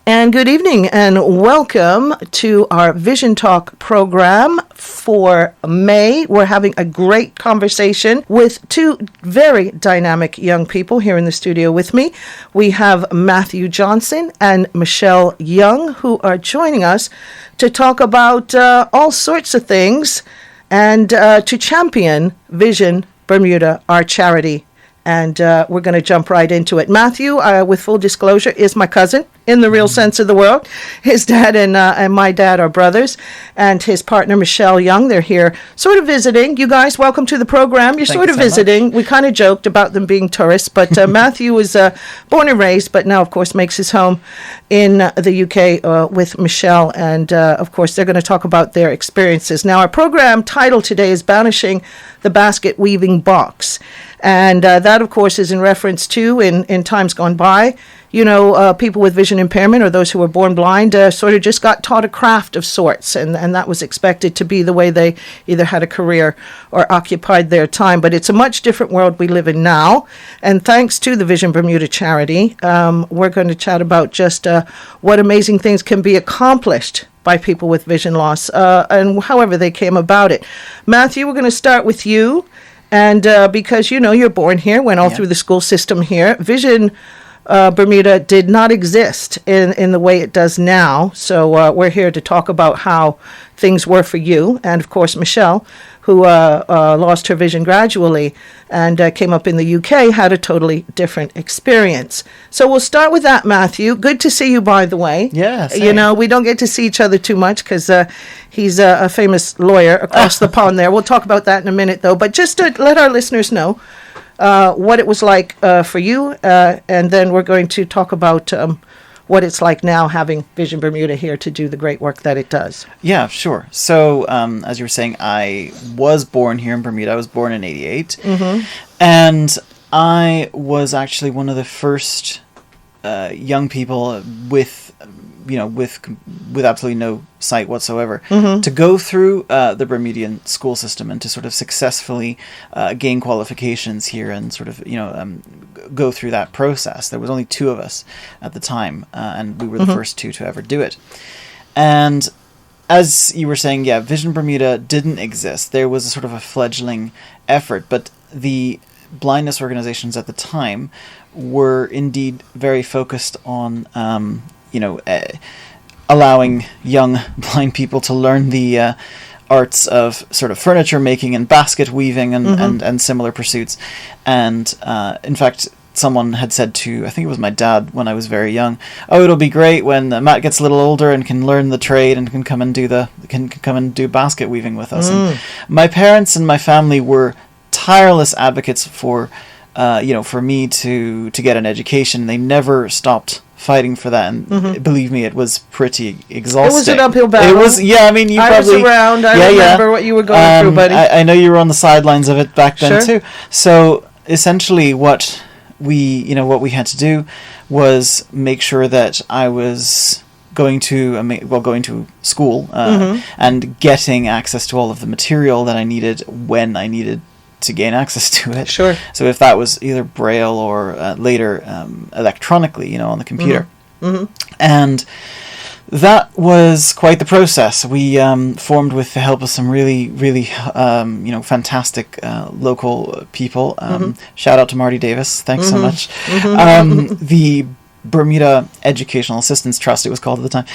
And good evening and welcome to our Vision Talk program for May. We're having a great conversation with two very dynamic young people here in the studio with me. We have Matthew Johnson and Michelle Young, who are joining us to talk about all sorts of things and to champion Vision Bermuda, our charity. And we're going to jump right into it. Matthew, with full disclosure, is my cousin in the real sense of the word. His dad and my dad are brothers. And his partner, Michelle Young, they're here sort of visiting. You guys, welcome to the program. You're sort of visiting. We kind of joked about them being tourists. But Matthew was born and raised, but now, of course, makes his home in the UK with Michelle. And, of course, they're going to talk about their experiences. Now, our program title today is Banishing the Basket Weaving Box. And that, of course, is in reference to, in times gone by, you know, people with vision impairment or those who were born blind sort of just got taught a craft of sorts. And that was expected to be the way they either had a career or occupied their time. But it's a much different world we live in now. And thanks to the Vision Bermuda charity, we're going to chat about just what amazing things can be accomplished by people with vision loss and however they came about it. Matthew, we're going to start with you. And because, you know, you're born here, went all through the school system here, Vision Bermuda did not exist in the way it does now. So we're here to talk about how things were for you. And, of course, Michelle, who lost her vision gradually and came up in the UK, had a totally different experience. So we'll start with that, Matthew. Good to see you, by the way. Yes. You know, we don't get to see each other too much because he's a famous lawyer across the pond there. We'll talk about that in a minute, though. But just to let our listeners know what it was like for you, and then we're going to talk about what it's like now having Vision Bermuda here to do the great work that it does. Yeah, sure. So, as you were saying, I was born here in Bermuda. I was born in 88. Mm-hmm. And I was actually one of the first young people with absolutely no sight whatsoever to go through the Bermudian school system and to sort of successfully gain qualifications here and sort of, go through that process. There was only two of us at the time, and we were the first two to ever do it. And as you were saying, yeah, Vision Bermuda didn't exist. There was a sort of a fledgling effort, but the blindness organizations at the time were indeed very focused on allowing young blind people to learn the arts of sort of furniture making and basket weaving and similar pursuits. And in fact, someone had said to, I think it was my dad when I was very young, oh, it'll be great when Matt gets a little older and can learn the trade and can come and do basket weaving with us. And my parents and my family were tireless advocates for me to get an education. They never stopped fighting for that, and believe me, it was pretty exhausting. It was an uphill battle. It was, yeah. I mean, I was around. I remember what you were going through, buddy. I know you were on the sidelines of it back then too. So essentially, what we had to do was make sure that I was going to school and getting access to all of the material that I needed when I needed to gain access to it. Sure. So if that was either Braille or later electronically, on the computer. And that was quite the process. We formed with the help of some really, really, fantastic local people. Shout out to Marty Davis. Thanks so much. The Bermuda Educational Assistance Trust, it was called at the time.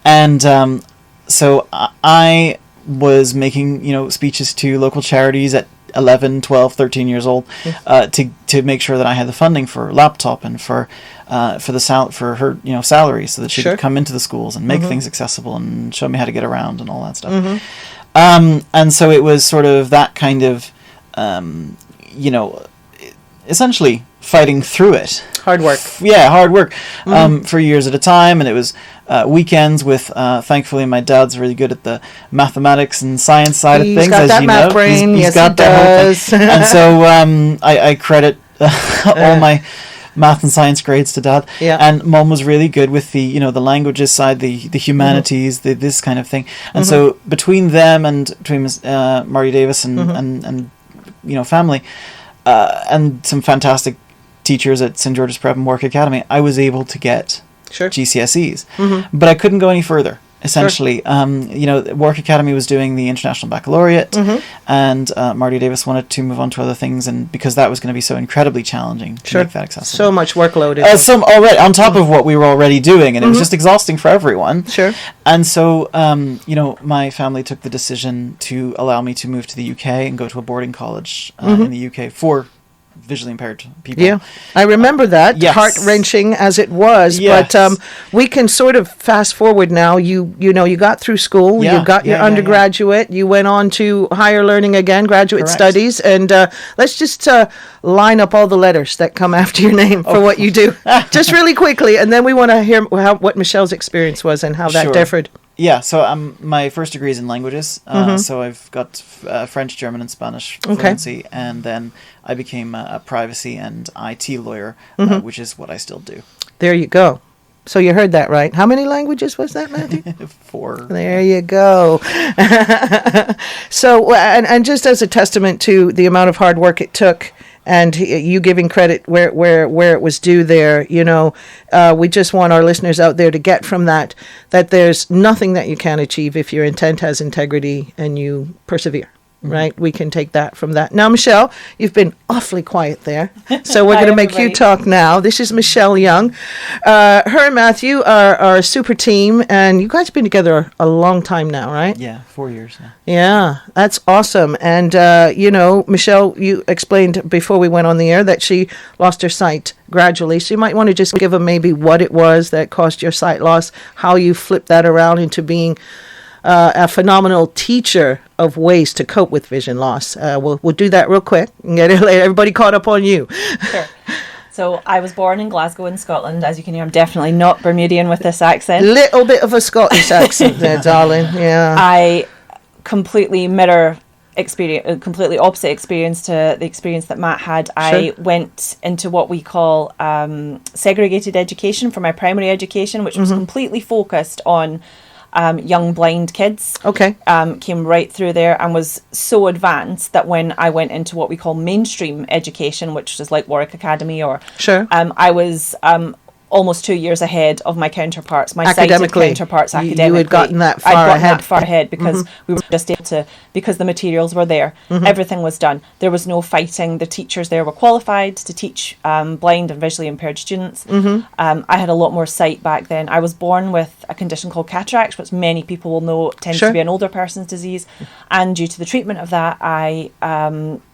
And so I was making, speeches to local charities at 11, 12, 13 years old to make sure that I had the funding for laptop and for her salary so that she could come into the schools and make things accessible and show me how to get around and all that stuff. And so it was sort of that kind of essentially fighting through it. Hard work. Yeah, hard work for years at a time. And it was weekends with, thancfully, my dad's really good at the mathematics and science side of things. He's got that math brain. He's got that whole thing. And so I credit all my math and science grades to Dad. Yeah. And Mom was really good with the the languages side, the humanities, this kind of thing. And so between them and between Marty Davis and family and some fantastic teachers at St. George's Prep and Work Academy, I was able to get Sure. GCSEs. But I couldn't go any further. Essentially, Warwick Academy was doing the International Baccalaureate, and Marty Davis wanted to move on to other things, and because that was going to be so incredibly challenging to make that accessible. So much workload. Already on top of what we were already doing, and it was just exhausting for everyone. Sure. And so, my family took the decision to allow me to move to the UK and go to a boarding college in the UK for visually impaired people. Yeah, I remember that. Yes. Heart-wrenching as it was. Yes. But we can sort of fast forward now. You got through school, you got your undergraduate, you went on to higher learning again, graduate studies, and let's just line up all the letters that come after your name for what you do. Just really quickly, and then we want to hear what Michelle's experience was and how that differed. Yeah, so my first degree is in languages. So I've got French, German, and Spanish fluency, and then I became a privacy and IT lawyer, which is what I still do. There you go. So you heard that right. How many languages was that, Matthew? 4. There you go. So, and just as a testament to the amount of hard work it took, and you giving credit where it was due there, we just want our listeners out there to get from that there's nothing that you can't achieve if your intent has integrity and you persevere. Right? We can take that from that. Now, Michelle, you've been awfully quiet there. So we're going to make you talk now. This is Michelle Young. Her and Matthew are a super team, and you guys have been together a long time now, right? Yeah, 4 years now. Yeah, that's awesome. And, Michelle, you explained before we went on the air that she lost her sight gradually. So you might want to just give them maybe what it was that caused your sight loss, how you flipped that around into being a phenomenal teacher of ways to cope with vision loss. We'll do that real quick and get everybody caught up on you. Sure. So I was born in Glasgow in Scotland. As you can hear, I'm definitely not Bermudian with this accent. Little bit of a Scottish accent there, darling. Yeah. I completely completely opposite experience to the experience that Matt had. Sure. I went into what we call segregated education for my primary education, which was completely focused on young blind kids. Okay. Came right through there and was so advanced that when I went into what we call mainstream education, which is like Warwick Academy or... Sure. I was almost 2 years ahead of my counterparts, my sighted counterparts academically. You had gotten that far I'd gotten ahead. that far ahead because we were just able to, because the materials were there. Everything was done. There was no fighting. The teachers there were qualified to teach blind and visually impaired students. I had a lot more sight back then. I was born with a condition called cataract, which many people will know tends to be an older person's disease. And due to the treatment of that, I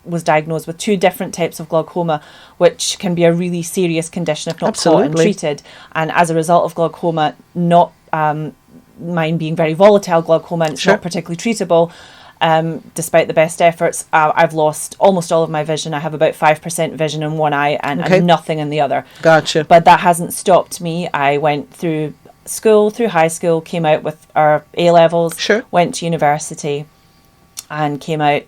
was diagnosed with 2 different types of glaucoma, which can be a really serious condition if not caught and treated. And as a result of glaucoma, not mine being very volatile glaucoma, and it's not particularly treatable, despite the best efforts, I've lost almost all of my vision. I have about 5% vision in one eye and nothing in the other. Gotcha. But that hasn't stopped me. I went through school, through high school, came out with our A-levels, went to university, and came out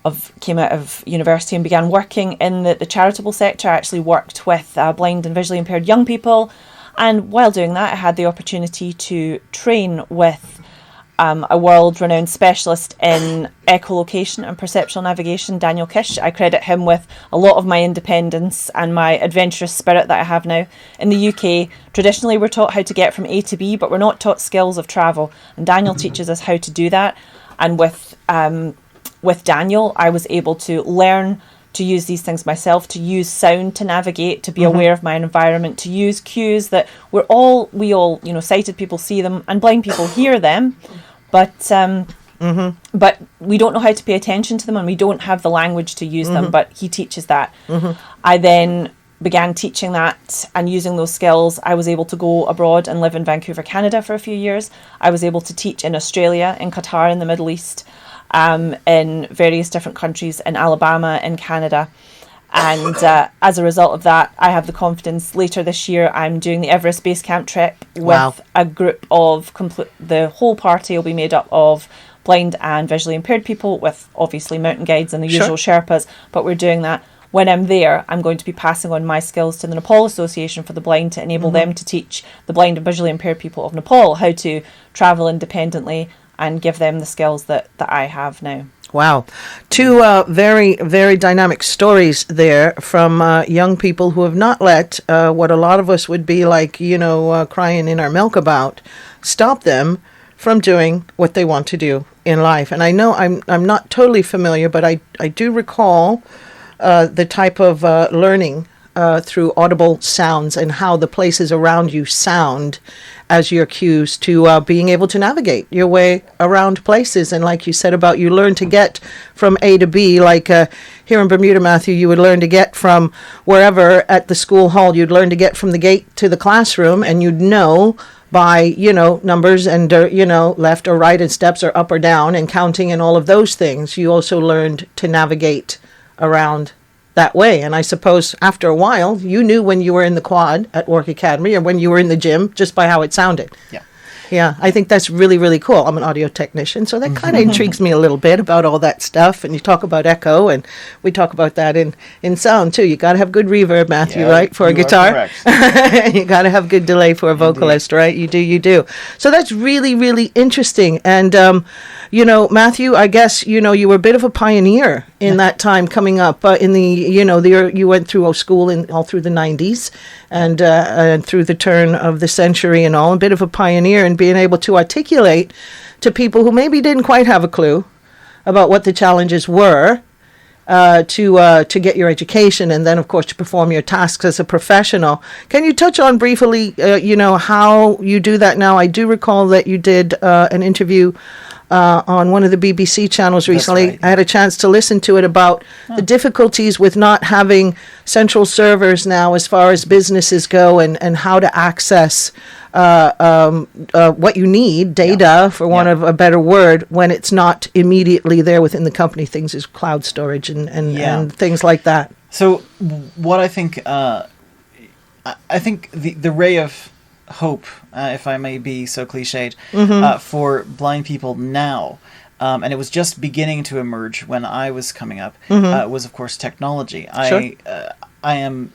of university and began working in the charitable sector. I actually worked with blind and visually impaired young people, and while doing that I had the opportunity to train with a world-renowned specialist in echolocation and perceptual navigation, Daniel Kish. I credit him with a lot of my independence and my adventurous spirit that I have now. In the UK, traditionally we're taught how to get from A to B, but we're not taught skills of travel, and Daniel teaches us how to do that. And with Daniel, I was able to learn to use these things myself, to use sound to navigate, to be aware of my environment, to use cues that we all, sighted people see them and blind people hear them, but we don't know how to pay attention to them, and we don't have the language to use them, but he teaches that. I then began teaching that and using those skills. I was able to go abroad and live in Vancouver, Canada for a few years. I was able to teach in Australia, in Qatar, in the Middle East, in various different countries, in Alabama, in Canada. And as a result of that, I have the confidence. Later this year, I'm doing the Everest Base Camp trip with a group of the whole party will be made up of blind and visually impaired people, with obviously mountain guides and the usual Sherpas. But we're doing that. When I'm there, I'm going to be passing on my skills to the Nepal Association for the Blind to enable them to teach the blind and visually impaired people of Nepal how to travel independently and give them the skills that I have now. Wow. Two very, very dynamic stories there from young people who have not let what a lot of us would be like, crying in our milk about, stop them from doing what they want to do in life. And I know I'm not totally familiar, but I do recall the type of learning through audible sounds and how the places around you sound as your cues to being able to navigate your way around places. And like you said about you learn to get from A to B, like here in Bermuda, Matthew, you would learn to get from wherever at the school hall, you'd learn to get from the gate to the classroom, and you'd know by, numbers and, left or right and steps or up or down and counting and all of those things. You also learned to navigate around that way. And I suppose after a while, you knew when you were in the quad at Work Academy or when you were in the gym just by how it sounded. Yeah. Yeah, I think that's really, really cool. I'm an audio technician, so that kind of intrigues me a little bit about all that stuff. And you talk about echo, and we talk about that in sound, too. You got to have good reverb, Matthew, right, for a guitar. You got to have good delay for a vocalist, right? You do. So that's really, really interesting. And, Matthew, I guess, you were a bit of a pioneer in that time coming up in you went through school all through the 90s and through the turn of the century and all, a bit of a pioneer in being able to articulate to people who maybe didn't quite have a clue about what the challenges were to get your education and then, of course, to perform your tasks as a professional. Can you touch on briefly, how you do that now? I do recall that you did an interview on one of the BBC channels recently. Right. I had a chance to listen to it about the difficulties with not having central servers now as far as businesses go and how to access what you need, data, for want of a better word, when it's not immediately there within the company. Things as cloud storage and things like that. So what I think, I think the ray of hope, if I may be so cliched, for blind people now, and it was just beginning to emerge when I was coming up, was of course technology. Sure. I am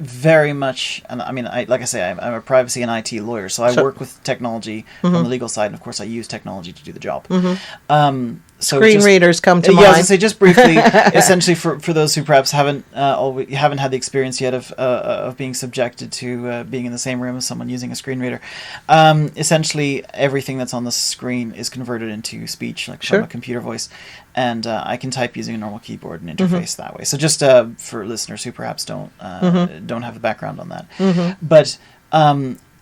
very much, and I mean, like I say, I'm a privacy and IT lawyer, so I work with technology on the legal side, and of course I use technology to do the job. So screen readers come to mind. Yeah, I was going to say, just briefly, essentially for those who perhaps haven't had the experience yet of being subjected to being in the same room as someone using a screen reader, essentially everything that's on the screen is converted into speech, like from a computer voice, and I can type using a normal keyboard and interface that way. So just for listeners who perhaps don't have a background on that, but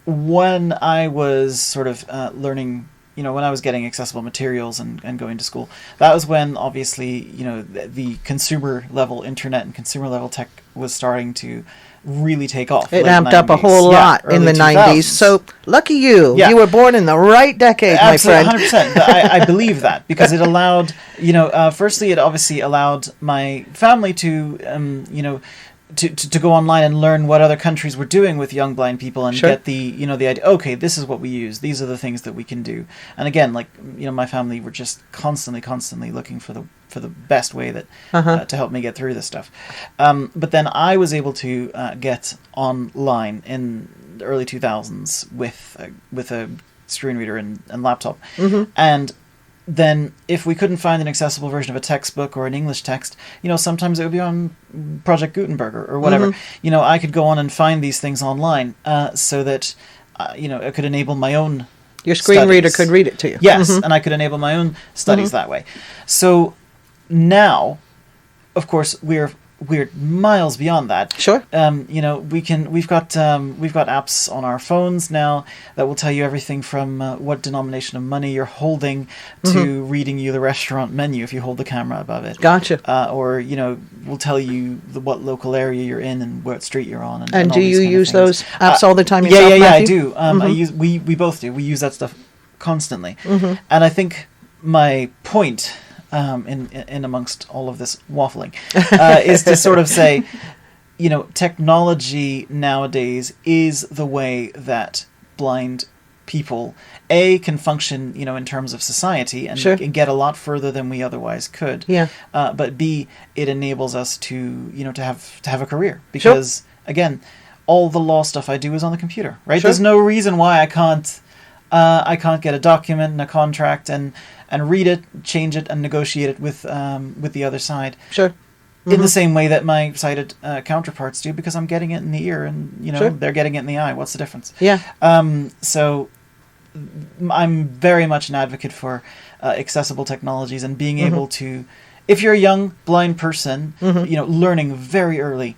when I was sort of learning, when I was getting accessible materials and going to school, that was when obviously, the consumer level internet and consumer level tech was starting to really take off. It amped up a whole lot in the 90s. So lucky you. Yeah. You were born in the right decade, absolutely, my friend. 100%. I believe that because it allowed, firstly, it obviously allowed my family to, to go online and learn what other countries were doing with young blind people and get the the idea, okay, this is what we use, these are the things that we can do. And again, like my family were just constantly looking for the best way that to help me get through this stuff. But then I was able to get online in the early 2000s with a screen reader and laptop, and then if we couldn't find an accessible version of a textbook or an English text, sometimes it would be on Project Gutenberg or whatever. I could go on and find these things online so that, it could enable my own Your screen studies. reader could read it to you. Yes, and I could enable my own studies that way. So now, of course, we're miles beyond that. Sure. We've got apps on our phones now that will tell you everything from what denomination of money you're holding to reading you the restaurant menu if you hold the camera above it. Gotcha. Or will tell you what local area you're in and what street you're on. And all do these you kind of use things. those apps all the time yourself, Yeah, Matthew? I do. We both do. We use that stuff constantly. And I think my point, in amongst all of this waffling, is to sort of say, technology nowadays is the way that blind people can function, in terms of society and get a lot further than we otherwise could. Yeah. But B, it enables us to have a career because again, all the law stuff I do is on the computer, right? There's no reason why I can't I can't get a document and a contract and read it, change it, and negotiate it with the other side. Sure. In the same way that my sighted counterparts do, because I'm getting it in the ear and, Sure. they're getting it in the eye. What's the difference? Yeah. So I'm very much an advocate for accessible technologies and being able to, if you're a young blind person, learning very early,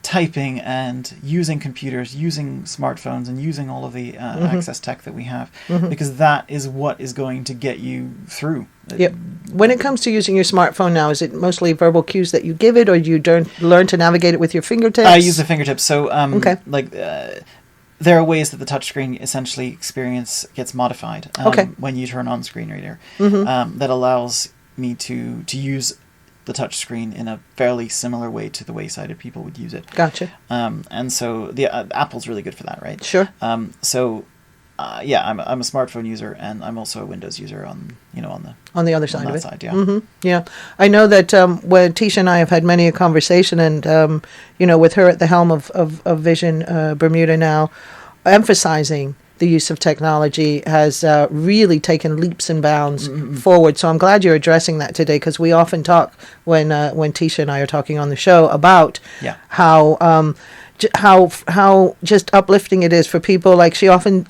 typing and using computers, using smartphones, and using all of the access tech that we have, because that is what is going to get you through. Yep. When it comes to using your smartphone now, is it mostly verbal cues that you give it, or do you learn to navigate it with your fingertips? I use the fingertips. So, Okay. there are ways that the touchscreen essentially experience gets modified Okay. when you turn on Screen Reader. That allows me to use the touch screen in a fairly similar way to the way sighted people would use it. Gotcha. And so the Apple's really good for that, right? Sure. I'm a smartphone user, and I'm also a Windows user on the other side of it. Side, yeah. Yeah, I know that when Tisha and I have had many a conversation, and with her at the helm of Vision Bermuda now, emphasizing the use of technology has really taken leaps and bounds forward. So I'm glad you're addressing that today, because we often talk when Tisha and I are talking on the show about how just uplifting it is for people. Like, she often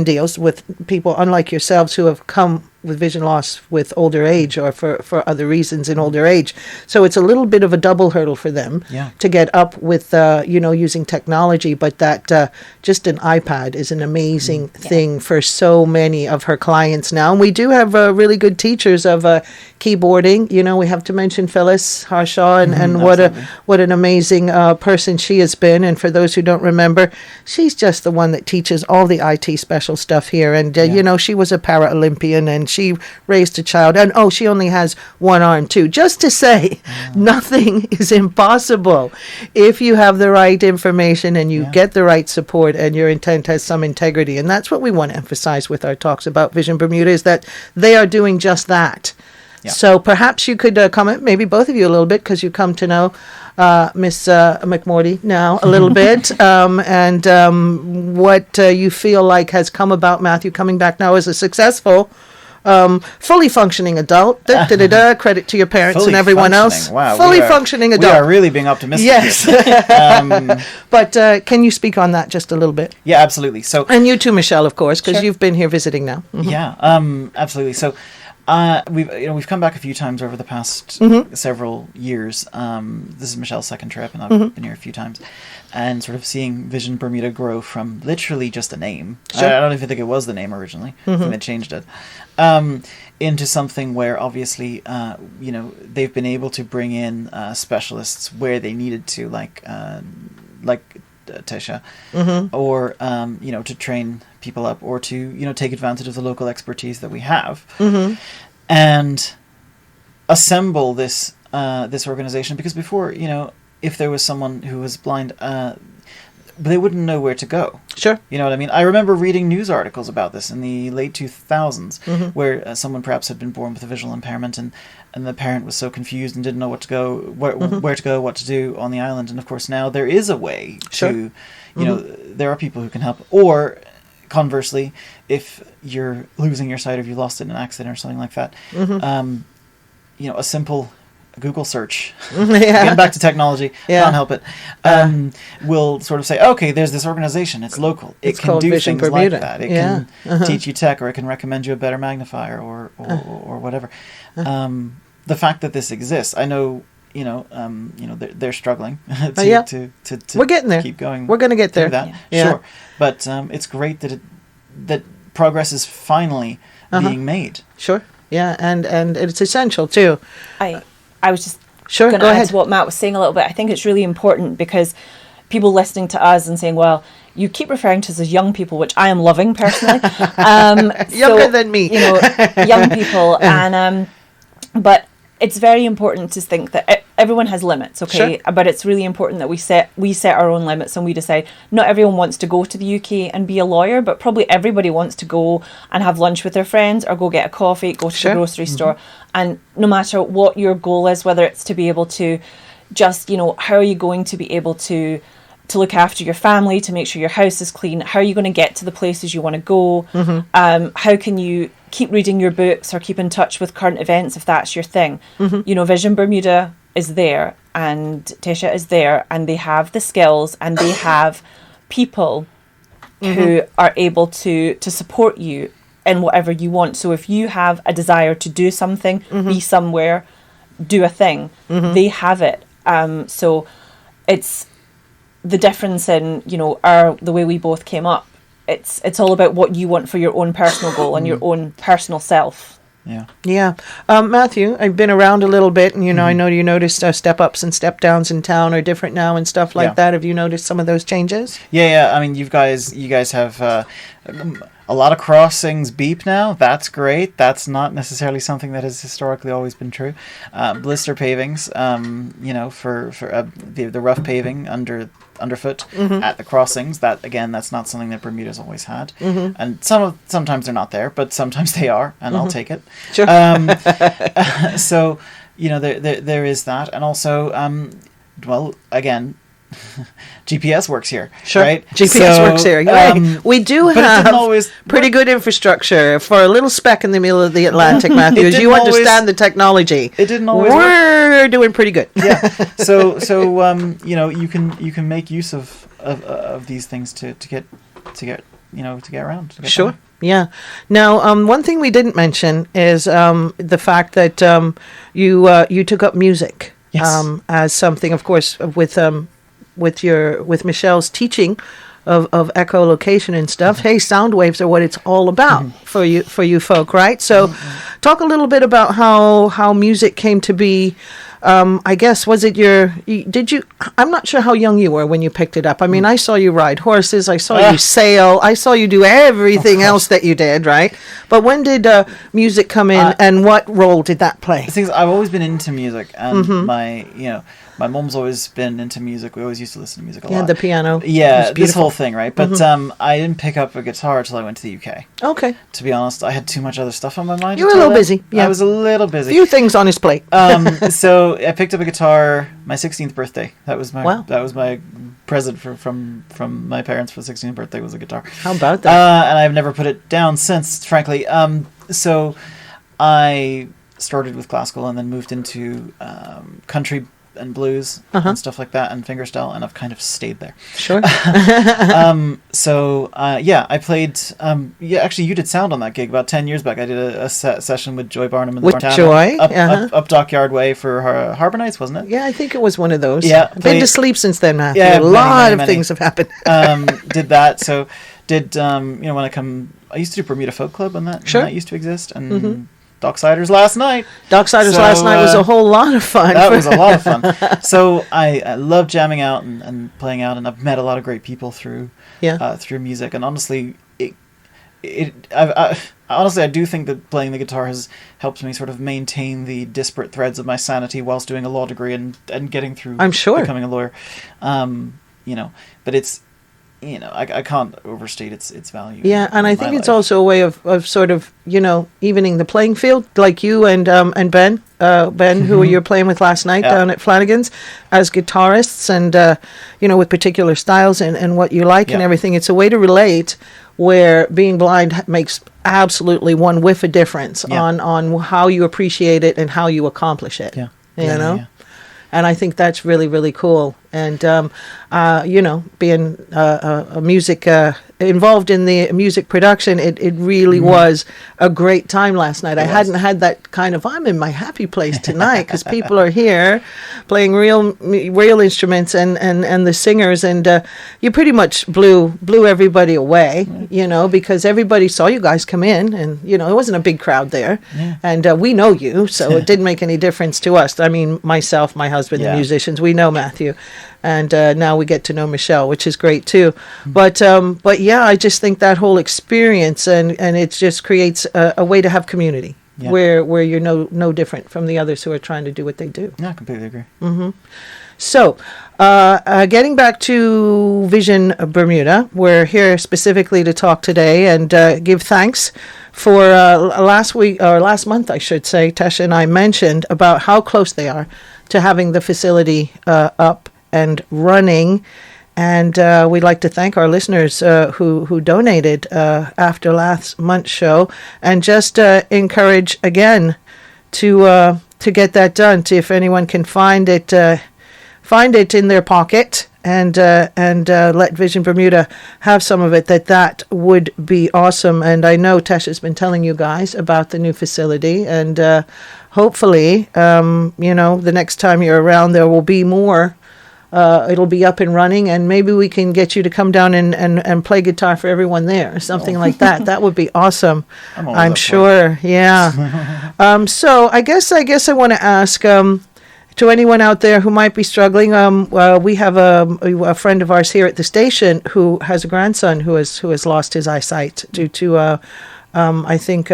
deals with people unlike yourselves who have come with vision loss with older age, or for other reasons in older age. So it's a little bit of a double hurdle for them to get up with, using technology. But that just an iPad is an amazing thing for so many of her clients now. And we do have really good teachers of keyboarding. We have to mention Phyllis Harshaw, and what an amazing person she has been. And for those who don't remember, she's just the one that teaches all the IT special stuff here. And, she was a para-Olympian, and she raised a child, and she only has one arm too. Just to say, nothing is impossible if you have the right information and you get the right support, and your intent has some integrity. And that's what we want to emphasize with our talks about Vision Bermuda, is that they are doing just that. Yeah. So perhaps you could comment, maybe both of you a little bit, because you come to know Miss McMorty now a little bit, and what you feel like has come about Matthew coming back now as a successful, fully functioning adult. Credit to your parents fully and everyone else. Wow, fully functioning adult. We are really being optimistic. Yes. But can you speak on that just a little bit? Yeah, absolutely. So, and you too, Michelle, of course, because Sure. you've been here visiting now. Yeah, absolutely. So, we've come back a few times over the past several years. This is Michelle's second trip, and I've been here a few times, and sort of seeing Vision Bermuda grow from literally just a name. Sure. I don't even think it was the name originally. I think they changed it into something where obviously they've been able to bring in specialists where they needed to, like Tisha, or to train people up, or to take advantage of the local expertise that we have, and assemble this organization. Because before, if there was someone who was blind, they wouldn't know where to go. Sure. You know what I mean? I remember reading news articles about this in the late 2000s, where someone perhaps had been born with a visual impairment, and the parent was so confused and didn't know what to go, where to go, what to do on the island. And of course, now there is a way to, there are people who can help. Or conversely, if you're losing your sight, or if you lost it in an accident or something like that, a simple Google search, getting back to technology, can't help it, will sort of say, okay, there's this organization, it's local, it can do Vision things Bermuda. like that, it can teach you tech, or it can recommend you a better magnifier, or whatever. The fact that this exists, I know, they're struggling to we're getting there. Keep going. We're going to get there. That. Sure, but it's great that progress is finally being made. Sure, yeah, and it's essential too. I was just go going to add ahead to what Matt was saying a little bit. I think it's really important, because people listening to us and saying, well, you keep referring to us as young people, which I am loving personally. Younger than me. Young people. And but it's very important to think that everyone has limits, okay? Sure. But it's really important that we set our own limits, and we decide not everyone wants to go to the UK and be a lawyer, but probably everybody wants to go and have lunch with their friends, or go get a coffee, go to the grocery store. And no matter what your goal is, whether it's to be able to just, how are you going to be able to to look after your family, to make sure your house is clean? How are you going to get to the places you want to go? How can you keep reading your books or keep in touch with current events if that's your thing? You know, Vision Bermuda is there and Tesha is there, and they have the skills and they have people who are able to support you in whatever you want. So if you have a desire to do something, be somewhere, do a thing, they have it. So it's the difference in, you know, the way we both came up. It's all about what you want for your own personal goal and your own personal self. Yeah. Matthew, I've been around a little bit, and you know, I know you noticed step ups and step downs in town are different now and stuff like that. Have you noticed some of those changes? Yeah. I mean, you guys have a lot of crossings beep now. That's great. That's not necessarily something that has historically always been true. Blister pavings, you know, for the rough paving underfoot at the crossings. That again, that's not something that Bermuda's always had. And sometimes they're not there, but sometimes they are, and I'll take it. Sure. So you know, there is that, and also, well, again. GPS works here, right? GPS works here. Right. We do have pretty good infrastructure for a little speck in the middle of the Atlantic, Matthew. As you understand the technology, it didn't always. We're doing pretty good. Yeah. So you know, you can make use of these things to get around. Sure. By. Yeah. Now, one thing we didn't mention is the fact that you took up music as something, of course, with Michelle's teaching of echolocation and stuff. Hey, sound waves are what it's all about for you folk, right? So talk a little bit about how music came to be. I guess, was it I'm not sure how young you were when you picked it up. I mean, I saw you ride horses, I saw you sail, I saw you do everything else that you did, right? But when did music come in, and what role did that play? I've always been into music, and my mom's always been into music. We always used to listen to music a lot. Yeah, the piano. Yeah, this whole thing, right? But I didn't pick up a guitar until I went to the UK. Okay. To be honest, I had too much other stuff on my mind. You were a little busy. Yeah. I was a little busy. Few things on his plate. So I picked up a guitar my 16th birthday. That was my present from my parents for the 16th birthday, was a guitar. How about that? And I've never put it down since, frankly. So I started with classical and then moved into country and blues and stuff like that, and fingerstyle, and I've kind of stayed there. Sure. I played. Actually, you did sound on that gig about 10 years back. I did a session with Joy Barnum and the Joy up Dockyard Way for Harbour Nights, wasn't it? Yeah, I think it was one of those. Yeah, I've been to sleep since then, Matthew. Yeah, a lot of things have happened. Did that. So when I used to do Bermuda Folk Club when that used to exist, and Docksiders last night. Last night was a whole lot of fun. That was a lot of fun. So I love jamming out and playing out, and I've met a lot of great people through music. And honestly, I do think that playing the guitar has helped me sort of maintain the disparate threads of my sanity whilst doing a law degree and getting through. I'm sure becoming a lawyer. But it's. I can't overstate its value. Yeah, and I think it's also a way of sort of, evening the playing field, like you and Ben, who you were playing with last night down at Flanagan's, as guitarists, and, with particular styles and what you like and everything. It's a way to relate where being blind makes absolutely one whiff of difference on how you appreciate it and how you accomplish it. Yeah. Yeah. And I think that's really, really cool. And, being a music involved in the music production, it really was a great time last night. I hadn't had that kind of, I'm in my happy place tonight, because people are here playing real instruments and the singers, and you pretty much blew everybody away, because everybody saw you guys come in, and, it wasn't a big crowd there. Yeah. And we know you, so it didn't make any difference to us. I mean, myself, my husband, the musicians, we know Matthew. And now we get to know Michelle, which is great too. But yeah, I just think that whole experience and it just creates a way to have community where you're no different from the others who are trying to do what they do. Yeah, I completely agree. Mm-hmm. So, getting back to Vision Bermuda, we're here specifically to talk today and give thanks for last month, I should say. Tesha and I mentioned about how close they are to having the facility up and running, And we'd like to thank our listeners who donated after last month's show, and just encourage again to get that done. To, if anyone can find it in their pocket, and let Vision Bermuda have some of it, that would be awesome. And I know Tesha's been telling you guys about the new facility, and hopefully, the next time you're around, there will be more. It'll be up and running, and maybe we can get you to come down and play guitar for everyone there, or something like that. That would be awesome. I'm sure. Yeah. So I guess I want to ask to anyone out there who might be struggling. We have a friend of ours here at the station who has a grandson who has lost his eyesight due to I think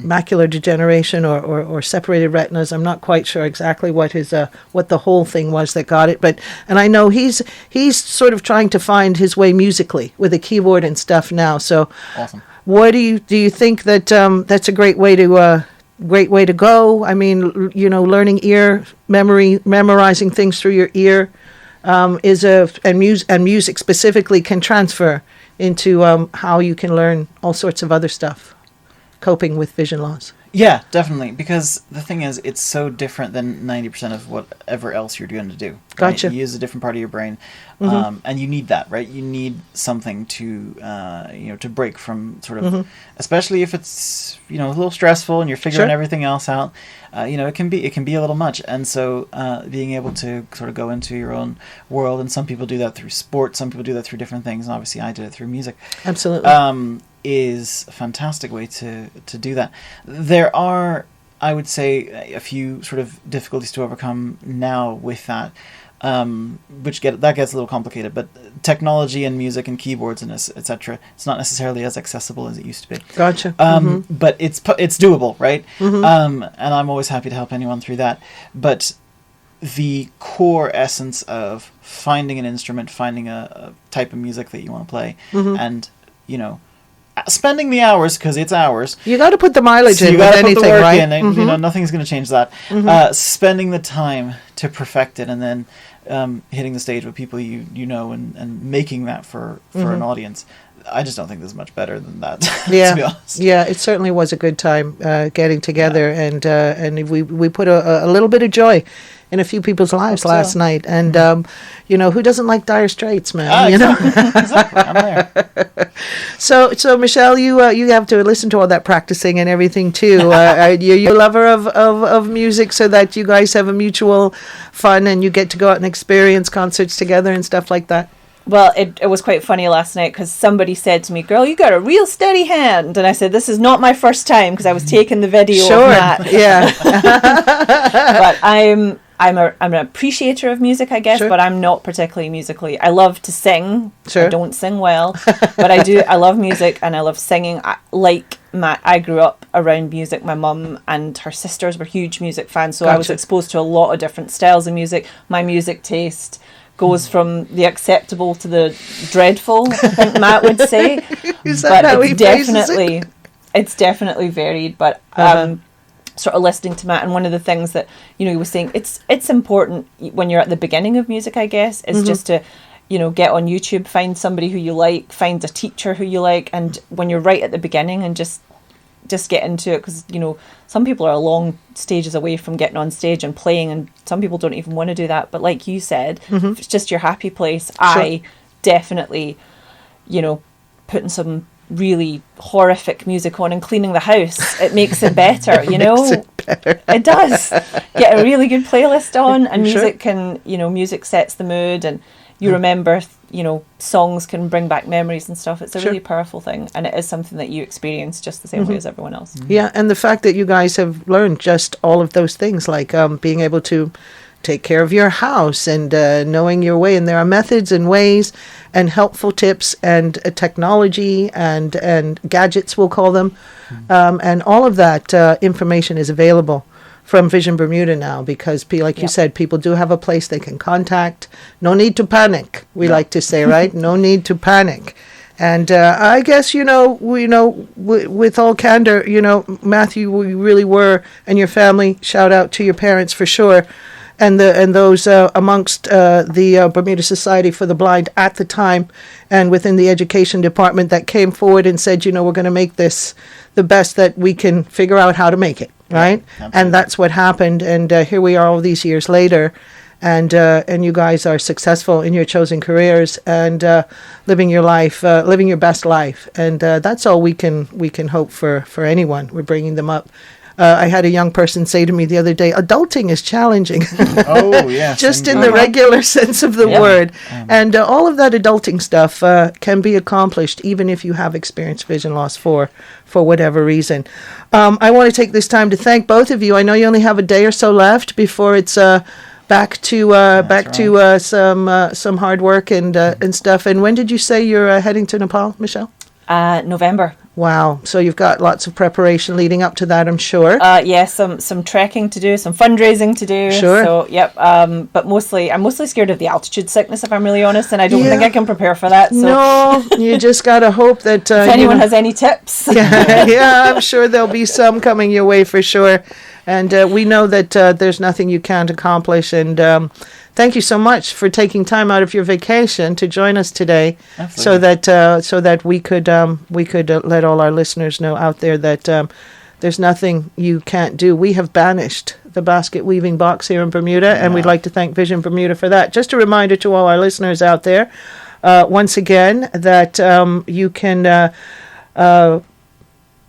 macular degeneration or separated retinas. I'm not quite sure exactly what the whole thing was that got it, and I know he's sort of trying to find his way musically with a keyboard and stuff now. So, awesome. What do you think that that's a great way to go? I mean, learning ear memory, memorizing things through your ear, and music specifically can transfer into how you can learn all sorts of other stuff, coping with vision loss. Yeah, definitely. Because the thing is, it's so different than 90% of whatever else you're going to do. Right? Gotcha. You use a different part of your brain, and you need that, right? You need something to, to break from sort of, especially if it's, a little stressful and you're figuring everything else out. It can be a little much, and so being able to sort of go into your own world, and some people do that through sport, some people do that through different things, and obviously I did it through music. Absolutely. Is a fantastic way to do that. There are, I would say, a few sort of difficulties to overcome now with that, which gets a little complicated. But technology and music and keyboards and etc. It's not necessarily as accessible as it used to be. Gotcha. But it's doable, right? And I'm always happy to help anyone through that. But the core essence of finding an instrument, finding a type of music that you want to play, and spending the hours, because it's hours. You got to put the mileage in. You got to put the work right? in, and nothing's going to change that. Spending the time to perfect it, and then hitting the stage with people and making that for an audience. I just don't think there's much better than that. Yeah, to be honest. Yeah, it certainly was a good time getting together, and we put a little bit of joy in a few people's lives last night, and who doesn't like Dire Straits, man? Exactly. I'm there. So Michelle, you have to listen to all that practicing and everything too. You're a lover of music, so that you guys have a mutual fun, and you get to go out and experience concerts together and stuff like that. Well, it was quite funny last night because somebody said to me, "Girl, you got a real steady hand," and I said, "This is not my first time," because I was taking the video of that. Yeah. But I'm an appreciator of music, I guess, but I'm not particularly musically. I love to sing. I don't sing well, but I do. I love music and I love singing. Like Matt, I grew up around music. My mum and her sisters were huge music fans, so I was exposed to a lot of different styles of music. My music taste goes from the acceptable to the dreadful, I think Matt would say. Is that how he definitely it? It's definitely varied, but sort of listening to Matt, and one of the things that he was saying, it's important when you're at the beginning of music, I guess, is just to get on YouTube, find somebody who you like, find a teacher who you like, and when you're right at the beginning, and just get into it, because some people are long stages away from getting on stage and playing, and some people don't even want to do that. But like you said, if it's just your happy place, I definitely putting some really horrific music on and cleaning the house, it makes it better. It does. Get a really good playlist on, and music can music sets the mood, and you remember songs can bring back memories and stuff. It's a really powerful thing, and it is something that you experience just the same way as everyone else. Yeah, and the fact that you guys have learned just all of those things, like being able to take care of your house and knowing your way, and there are methods and ways and helpful tips and technology and gadgets, we'll call them, and all of that information is available from Vision Bermuda now, because like you said, people do have a place they can contact. No need to panic, we like to say, right? No need to panic. And I guess, with all candor, Matthew, we really were, and your family, shout out to your parents for sure, and those amongst the Bermuda Society for the Blind at the time, and within the education department, that came forward and said, we're going to make this the best that we can figure out how to make it, right? Yeah, and that's what happened. And here we are all these years later, and you guys are successful in your chosen careers and living your life, living your best life. And that's all we can hope for anyone. We're bringing them up. I had a young person say to me the other day, adulting is challenging. Oh, yes. Just in the regular sense of the word. And all of that adulting stuff can be accomplished even if you have experienced vision loss for whatever reason. I want to take this time to thank both of you. I know you only have a day or so left before it's back to some hard work and stuff. And when did you say you're heading to Nepal, Michelle? November. Wow. So you've got lots of preparation leading up to that, I'm sure. Some trekking to do, some fundraising to do. Sure. So, yep. But I'm mostly scared of the altitude sickness, if I'm really honest, and I don't think I can prepare for that. So. No, you just got to hope that... if anyone has any tips. Yeah, I'm sure there'll be some coming your way for sure. And we know that there's nothing you can't accomplish. And thank you so much for taking time out of your vacation to join us today. Absolutely. So that we could let all our listeners know out there that there's nothing you can't do. We have banished the basket weaving box here in Bermuda, and we'd like to thank Vision Bermuda for that. Just a reminder to all our listeners out there, once again, that you can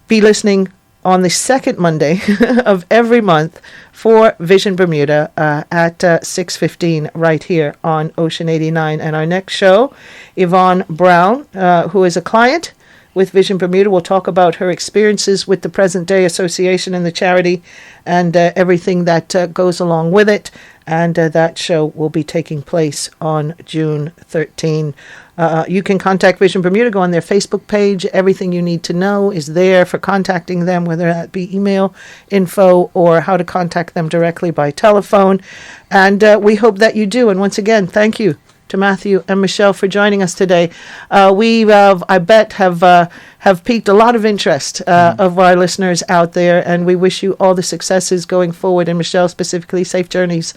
be listening on the second Monday of every month for Vision Bermuda at 6:15 right here on Ocean 89. And our next show, Yvonne Brown, who is a client with Vision Bermuda, will talk about her experiences with the present day association and the charity and everything that goes along with it. And that show will be taking place on June 13. You can contact Vision Bermuda, go on their Facebook page. Everything you need to know is there for contacting them, whether that be email info or how to contact them directly by telephone. And we hope that you do. And once again, thank you to Matthew and Michelle for joining us today. We, I bet, have piqued a lot of interest of our listeners out there, and we wish you all the successes going forward, and Michelle specifically, safe journeys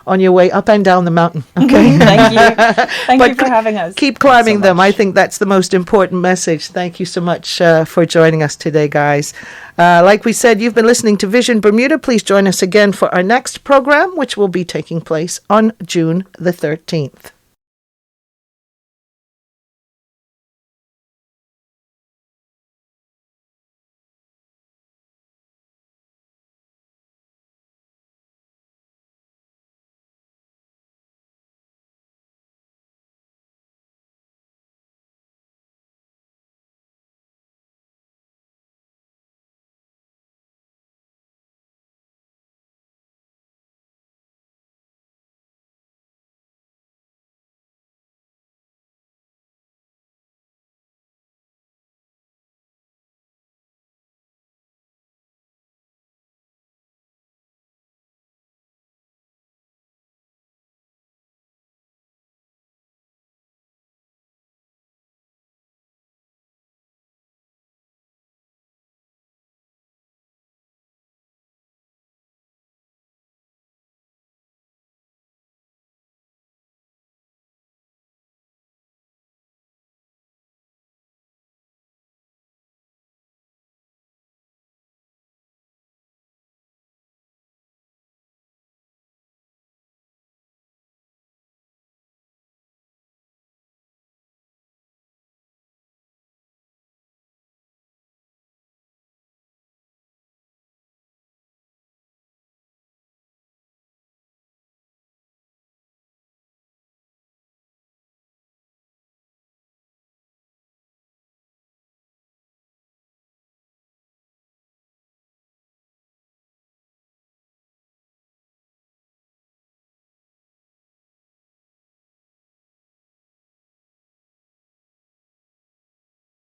on your way up and down the mountain. Okay. Thank you. Thank you for having us. Keep climbing them. I think that's the most important message. Thank you so much for joining us today, guys. Like we said, you've been listening to Vision Bermuda. Please join us again for our next program, which will be taking place on June the 13th.